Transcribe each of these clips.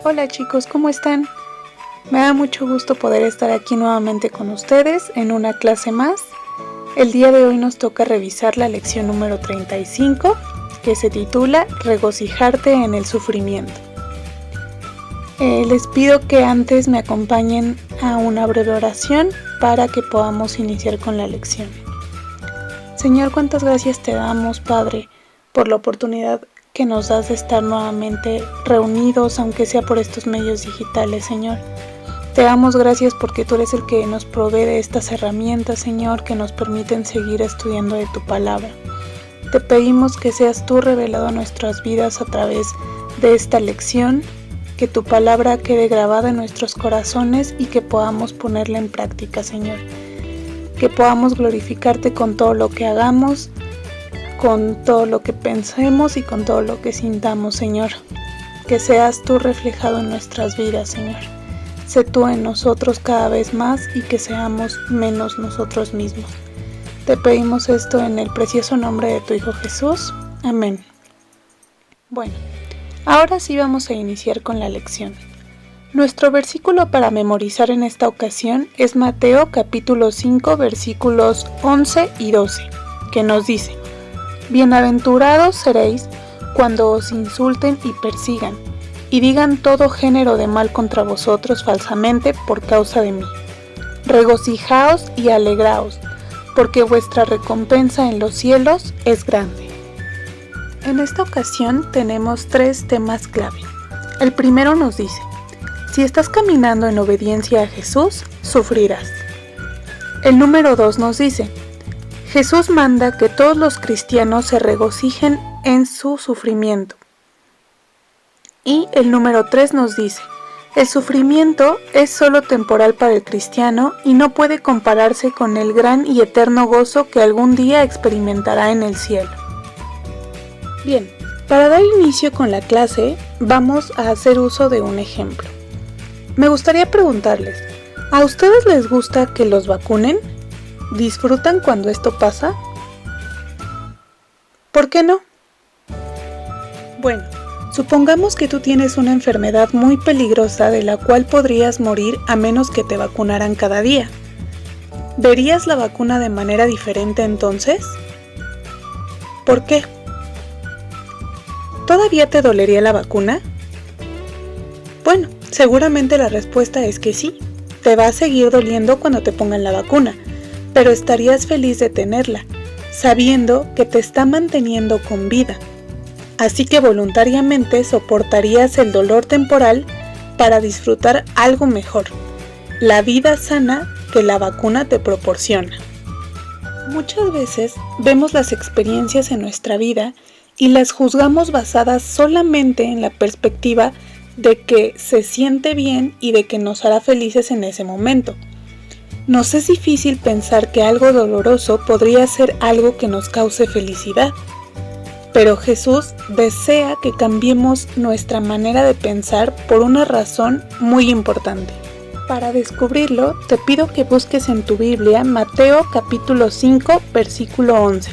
Hola chicos, ¿cómo están? Me da mucho gusto poder estar aquí nuevamente con ustedes en una clase más. El día de hoy nos toca revisar la lección número 35, que se titula Regocijarte en el sufrimiento. Les pido que antes me acompañen a una breve oración para que podamos iniciar con la lección. Señor, cuántas gracias te damos, Padre, por la oportunidad que nos das de estar nuevamente reunidos, aunque sea por estos medios digitales, Señor. Te damos gracias porque tú eres el que nos provee de estas herramientas, Señor, que nos permiten seguir estudiando de tu palabra. Te pedimos que seas tú revelado a nuestras vidas a través de esta lección, que tu palabra quede grabada en nuestros corazones y que podamos ponerla en práctica, Señor. Que podamos glorificarte con todo lo que hagamos, con todo lo que pensemos y con todo lo que sintamos, Señor. Que seas tú reflejado en nuestras vidas, Señor. Sé tú en nosotros cada vez más y que seamos menos nosotros mismos. Te pedimos esto en el precioso nombre de tu Hijo Jesús. Amén. Bueno, ahora sí vamos a iniciar con la lección. Nuestro versículo para memorizar en esta ocasión es Mateo capítulo 5 versículos 11 y 12, que nos dice: Bienaventurados seréis cuando os insulten y persigan, y digan todo género de mal contra vosotros falsamente por causa de mí. Regocijaos y alegraos, porque vuestra recompensa en los cielos es grande. En esta ocasión tenemos 3 temas clave. El primero nos dice: si estás caminando en obediencia a Jesús, sufrirás. El número 2 nos dice: Jesús manda que todos los cristianos se regocijen en su sufrimiento. Y el número 3 nos dice: el sufrimiento es solo temporal para el cristiano y no puede compararse con el gran y eterno gozo que algún día experimentará en el cielo. Bien, para dar inicio con la clase, vamos a hacer uso de un ejemplo. Me gustaría preguntarles, ¿a ustedes les gusta que los vacunen? ¿Disfrutan cuando esto pasa? ¿Por qué no? Bueno, supongamos que tú tienes una enfermedad muy peligrosa de la cual podrías morir a menos que te vacunaran cada día. ¿Verías la vacuna de manera diferente entonces? ¿Por qué? ¿Todavía te dolería la vacuna? Bueno, seguramente la respuesta es que sí. Te va a seguir doliendo cuando te pongan la vacuna, pero estarías feliz de tenerla, sabiendo que te está manteniendo con vida. Así que voluntariamente soportarías el dolor temporal para disfrutar algo mejor, la vida sana que la vacuna te proporciona. Muchas veces vemos las experiencias en nuestra vida y las juzgamos basadas solamente en la perspectiva de que se siente bien y de que nos hará felices en ese momento. Nos es difícil pensar que algo doloroso podría ser algo que nos cause felicidad. Pero Jesús desea que cambiemos nuestra manera de pensar por una razón muy importante. Para descubrirlo, te pido que busques en tu Biblia Mateo capítulo 5, versículo 11.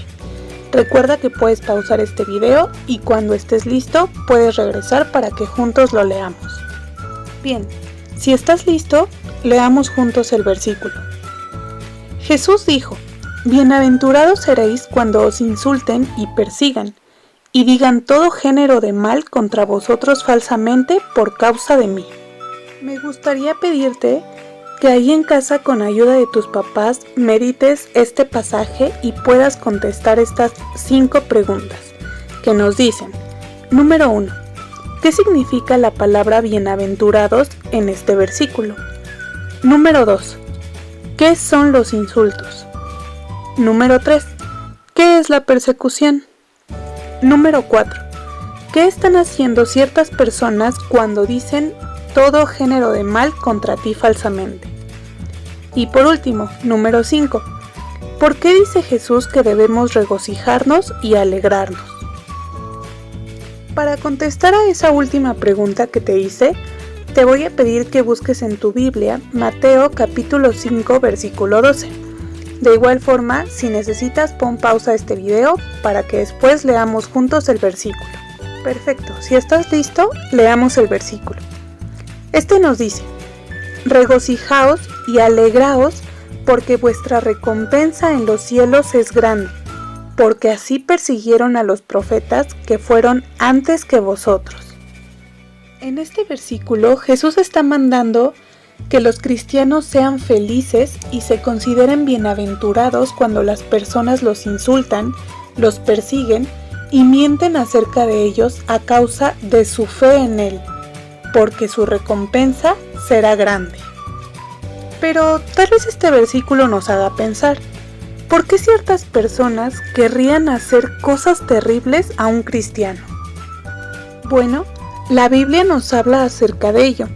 Recuerda que puedes pausar este video y cuando estés listo puedes regresar para que juntos lo leamos. Bien, si estás listo, leamos juntos el versículo. Jesús dijo: Bienaventurados seréis cuando os insulten y persigan, y digan todo género de mal contra vosotros falsamente por causa de mí. Me gustaría pedirte que ahí en casa, con ayuda de tus papás, medites este pasaje y puedas contestar estas 5 preguntas que nos dicen. Número 1. ¿Qué significa la palabra bienaventurados en este versículo? Número 2. ¿Qué son los insultos? Número 3. ¿Qué es la persecución? Número 4. ¿Qué están haciendo ciertas personas cuando dicen todo género de mal contra ti falsamente? Y por último, número 5. ¿Por qué dice Jesús que debemos regocijarnos y alegrarnos? Para contestar a esa última pregunta que te hice, te voy a pedir que busques en tu Biblia Mateo capítulo 5 versículo 12. De igual forma, si necesitas, pon pausa a este video para que después leamos juntos el versículo. Perfecto, si estás listo, leamos el versículo. Este nos dice: regocijaos y alegraos, porque vuestra recompensa en los cielos es grande, porque así persiguieron a los profetas que fueron antes que vosotros. En este versículo, Jesús está mandando que los cristianos sean felices y se consideren bienaventurados cuando las personas los insultan, los persiguen y mienten acerca de ellos a causa de su fe en Él, porque su recompensa será grande. Pero tal vez este versículo nos haga pensar: ¿por qué ciertas personas querrían hacer cosas terribles a un cristiano? Bueno, la Biblia nos habla acerca de ello.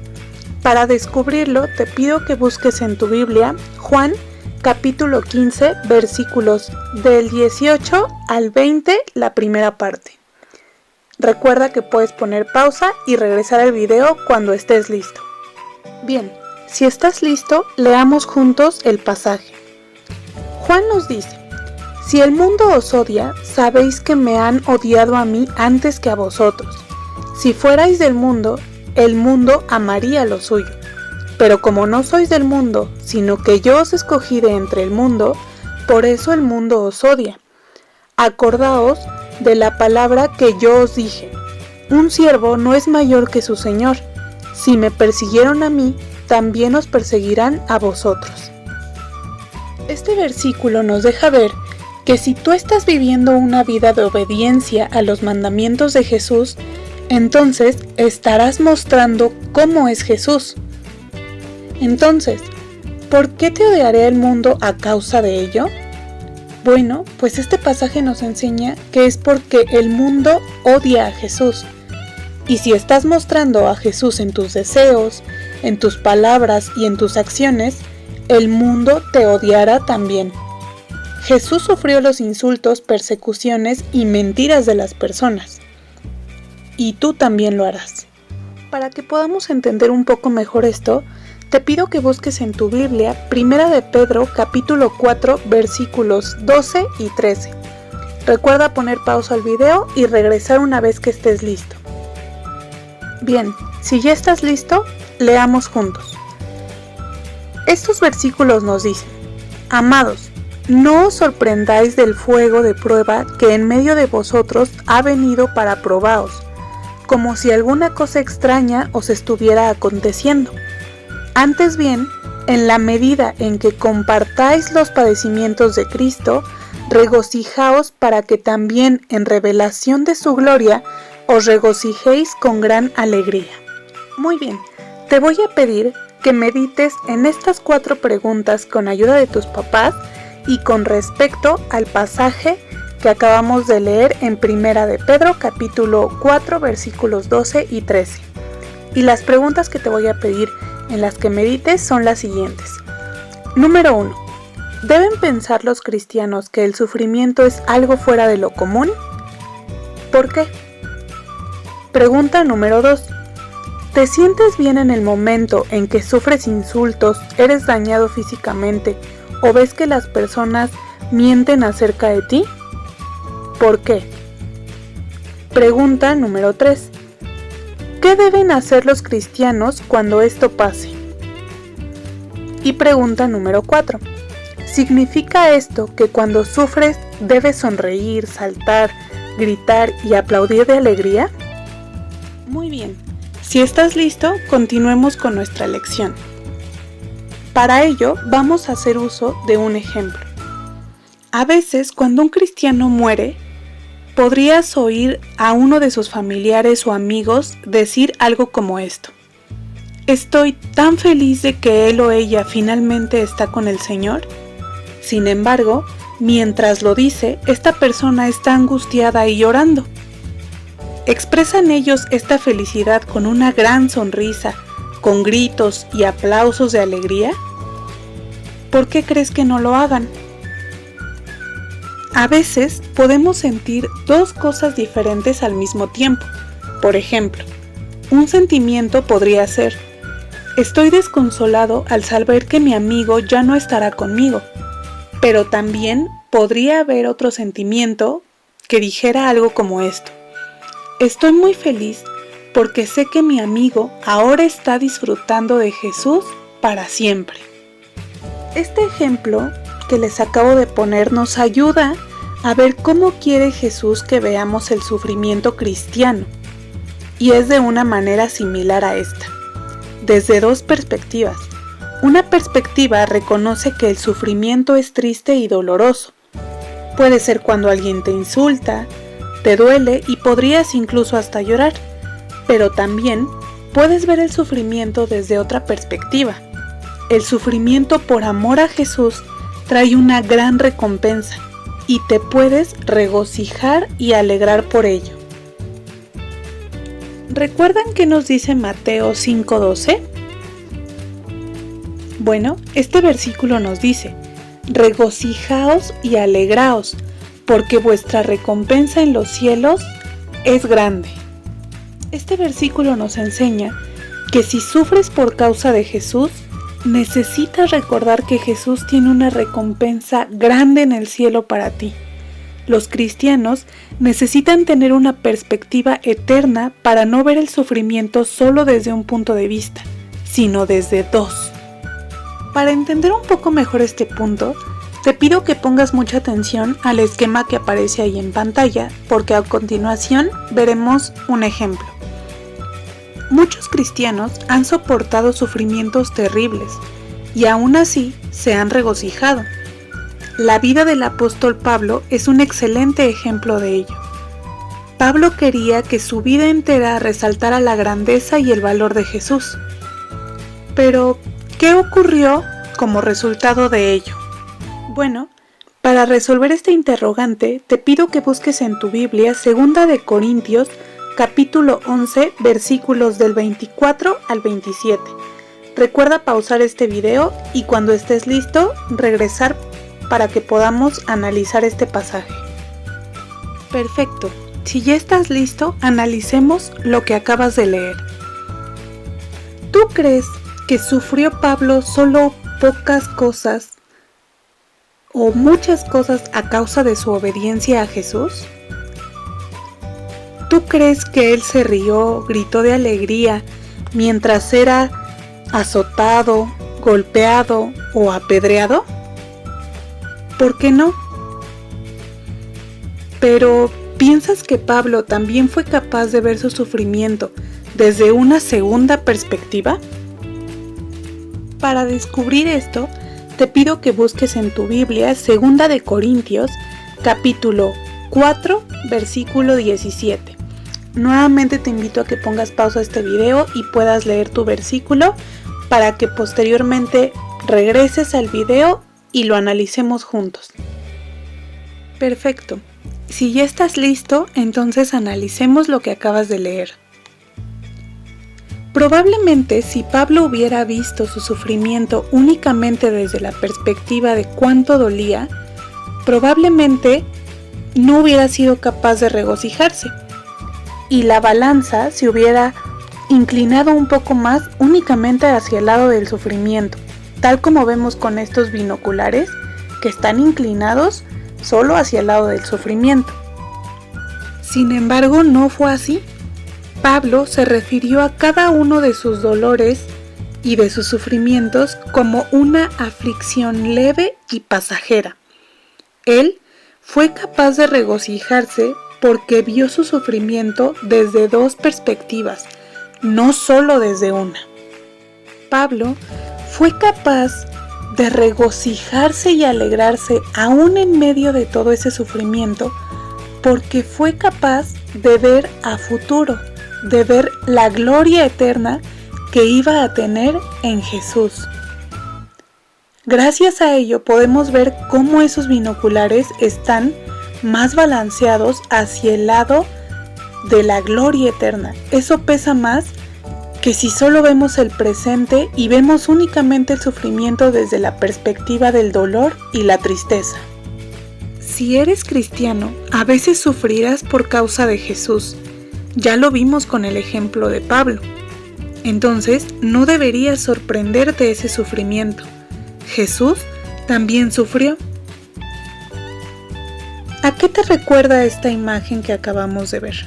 Para descubrirlo, te pido que busques en tu Biblia Juan capítulo 15, versículos del 18 al 20, la primera parte. Recuerda que puedes poner pausa y regresar al video cuando estés listo. Bien, si estás listo, leamos juntos el pasaje. Juan nos dice: si el mundo os odia, sabéis que me han odiado a mí antes que a vosotros. Si fuerais del mundo, el mundo amaría lo suyo. Pero como no sois del mundo, sino que yo os escogí de entre el mundo, por eso el mundo os odia. Acordaos de la palabra que yo os dije: un siervo no es mayor que su señor. Si me persiguieron a mí, también os perseguirán a vosotros. Este versículo nos deja ver que si tú estás viviendo una vida de obediencia a los mandamientos de Jesús, entonces estarás mostrando cómo es Jesús. Entonces, ¿por qué te odiará el mundo a causa de ello? Bueno, pues este pasaje nos enseña que es porque el mundo odia a Jesús. Y si estás mostrando a Jesús en tus deseos, en tus palabras y en tus acciones, el mundo te odiará también. Jesús sufrió los insultos, persecuciones y mentiras de las personas. Y tú también lo harás. Para que podamos entender un poco mejor esto, te pido que busques en tu Biblia 1 de Pedro capítulo 4 versículos 12 y 13. Recuerda poner pausa al video y regresar una vez que estés listo. Bien, si ya estás listo, leamos juntos. Estos versículos nos dicen: amados, no os sorprendáis del fuego de prueba que en medio de vosotros ha venido para probaos, como si alguna cosa extraña os estuviera aconteciendo. Antes bien, en la medida en que compartáis los padecimientos de Cristo, regocijaos para que también en revelación de su gloria os regocijéis con gran alegría. Muy bien, te voy a pedir que medites en estas 4 preguntas con ayuda de tus papás y con respecto al pasaje que acabamos de leer en 1 de Pedro capítulo 4 versículos 12 y 13. Y las preguntas que te voy a pedir en las que medites son las siguientes. Número 1. ¿Deben pensar los cristianos que el sufrimiento es algo fuera de lo común? ¿Por qué? Pregunta número 2. ¿Te sientes bien en el momento en que sufres insultos, eres dañado físicamente o ves que las personas mienten acerca de ti? ¿Por qué? Pregunta número 3. ¿Qué deben hacer los cristianos cuando esto pase? Y pregunta número 4. ¿Significa esto que cuando sufres debes sonreír, saltar, gritar y aplaudir de alegría? Muy bien. Si estás listo, continuemos con nuestra lección. Para ello, vamos a hacer uso de un ejemplo. A veces, cuando un cristiano muere, podrías oír a uno de sus familiares o amigos decir algo como esto: estoy tan feliz de que él o ella finalmente está con el Señor. Sin embargo, mientras lo dice, esta persona está angustiada y llorando. ¿Expresan ellos esta felicidad con una gran sonrisa, con gritos y aplausos de alegría? ¿Por qué crees que no lo hagan? A veces podemos sentir 2 cosas diferentes al mismo tiempo. Por ejemplo, un sentimiento podría ser: estoy desconsolado al saber que mi amigo ya no estará conmigo. Pero también podría haber otro sentimiento que dijera algo como esto: estoy muy feliz porque sé que mi amigo ahora está disfrutando de Jesús para siempre. Este ejemplo que les acabo de poner nos ayuda a ver cómo quiere Jesús que veamos el sufrimiento cristiano, y es de una manera similar a esta, desde dos perspectivas. Una perspectiva reconoce que el sufrimiento es triste y doloroso. Puede ser cuando alguien te insulta, te duele y podrías incluso hasta llorar, pero también puedes ver el sufrimiento desde otra perspectiva. El sufrimiento por amor a Jesús trae una gran recompensa y te puedes regocijar y alegrar por ello. ¿Recuerdan qué nos dice Mateo 5:12? Bueno, este versículo nos dice: regocijaos y alegraos, porque vuestra recompensa en los cielos es grande. Este versículo nos enseña que si sufres por causa de Jesús, necesitas recordar que Jesús tiene una recompensa grande en el cielo para ti. Los cristianos necesitan tener una perspectiva eterna para no ver el sufrimiento solo desde un punto de vista, sino desde dos. Para entender un poco mejor este punto, te pido que pongas mucha atención al esquema que aparece ahí en pantalla, porque a continuación veremos un ejemplo. Muchos cristianos han soportado sufrimientos terribles y aún así se han regocijado. La vida del apóstol Pablo es un excelente ejemplo de ello. Pablo quería que su vida entera resaltara la grandeza y el valor de Jesús. Pero, ¿qué ocurrió como resultado de ello? Bueno, para resolver este interrogante, te pido que busques en tu Biblia 2 de Corintios, capítulo 11, versículos del 24 al 27. Recuerda pausar este video y cuando estés listo, regresar para que podamos analizar este pasaje. Perfecto. Si ya estás listo, analicemos lo que acabas de leer. ¿Tú crees que sufrió Pablo solo pocas cosas o muchas cosas a causa de su obediencia a Jesús? ¿Tú crees que él se rió, gritó de alegría mientras era azotado, golpeado o apedreado? ¿Por qué no? Pero, ¿piensas que Pablo también fue capaz de ver su sufrimiento desde una segunda perspectiva? Para descubrir esto, te pido que busques en tu Biblia 2 de Corintios, capítulo 4, versículo 17. Nuevamente te invito a que pongas pausa a este video y puedas leer tu versículo para que posteriormente regreses al video y lo analicemos juntos. Perfecto. Si ya estás listo, entonces analicemos lo que acabas de leer. Probablemente si Pablo hubiera visto su sufrimiento únicamente desde la perspectiva de cuánto dolía, probablemente no hubiera sido capaz de regocijarse y la balanza se hubiera inclinado un poco más únicamente hacia el lado del sufrimiento, tal como vemos con estos binoculares que están inclinados solo hacia el lado del sufrimiento. Sin embargo, no fue así. Pablo se refirió a cada uno de sus dolores y de sus sufrimientos como una aflicción leve y pasajera. Él fue capaz de regocijarse porque vio su sufrimiento desde dos perspectivas, no solo desde una. Pablo fue capaz de regocijarse y alegrarse aún en medio de todo ese sufrimiento porque fue capaz de ver a futuro, de ver la gloria eterna que iba a tener en Jesús. Gracias a ello podemos ver cómo esos binoculares están más balanceados hacia el lado de la gloria eterna. Eso pesa más que si solo vemos el presente y vemos únicamente el sufrimiento desde la perspectiva del dolor y la tristeza. Si eres cristiano, a veces sufrirás por causa de Jesús. Ya lo vimos con el ejemplo de Pablo. Entonces, no debería sorprenderte ese sufrimiento. Jesús también sufrió. ¿A qué te recuerda esta imagen que acabamos de ver?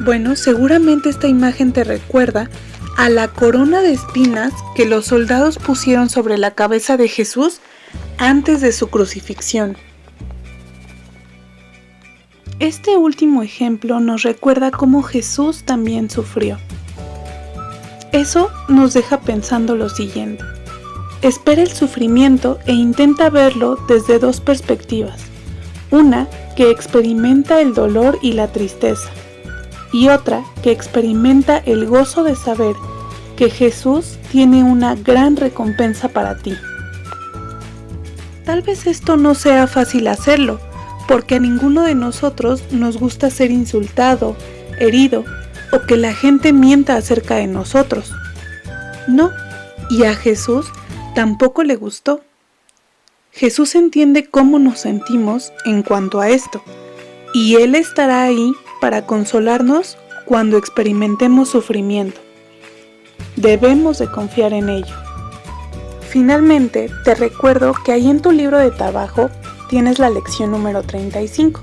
Bueno, seguramente esta imagen te recuerda a la corona de espinas que los soldados pusieron sobre la cabeza de Jesús antes de su crucifixión. Este último ejemplo nos recuerda cómo Jesús también sufrió. Eso nos deja pensando lo siguiente: espera el sufrimiento e intenta verlo desde dos perspectivas. Una que experimenta el dolor y la tristeza, y otra que experimenta el gozo de saber que Jesús tiene una gran recompensa para ti. Tal vez esto no sea fácil hacerlo, porque a ninguno de nosotros nos gusta ser insultado, herido, o que la gente mienta acerca de nosotros. No, y a Jesús tampoco le gustó. Jesús entiende cómo nos sentimos en cuanto a esto, y Él estará ahí para consolarnos cuando experimentemos sufrimiento. Debemos de confiar en ello. Finalmente, te recuerdo que ahí en tu libro de trabajo tienes la lección número 35.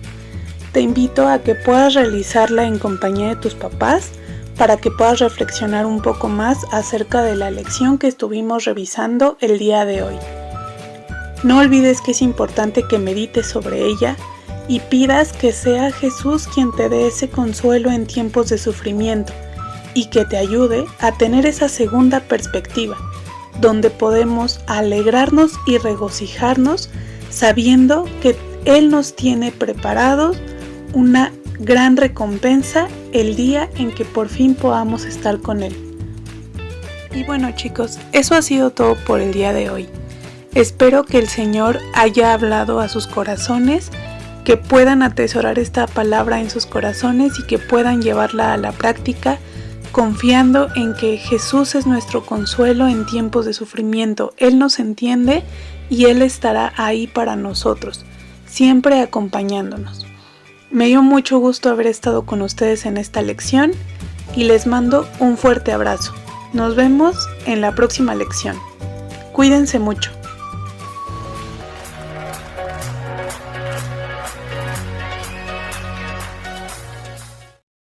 Te invito a que puedas realizarla en compañía de tus papás para que puedas reflexionar un poco más acerca de la lección que estuvimos revisando el día de hoy. No olvides que es importante que medites sobre ella y pidas que sea Jesús quien te dé ese consuelo en tiempos de sufrimiento y que te ayude a tener esa segunda perspectiva, donde podemos alegrarnos y regocijarnos sabiendo que Él nos tiene preparados una gran recompensa el día en que por fin podamos estar con Él. Y bueno, chicos, eso ha sido todo por el día de hoy. Espero que el Señor haya hablado a sus corazones, que puedan atesorar esta palabra en sus corazones y que puedan llevarla a la práctica, confiando en que Jesús es nuestro consuelo en tiempos de sufrimiento. Él nos entiende y Él estará ahí para nosotros, siempre acompañándonos. Me dio mucho gusto haber estado con ustedes en esta lección y les mando un fuerte abrazo. Nos vemos en la próxima lección. Cuídense mucho.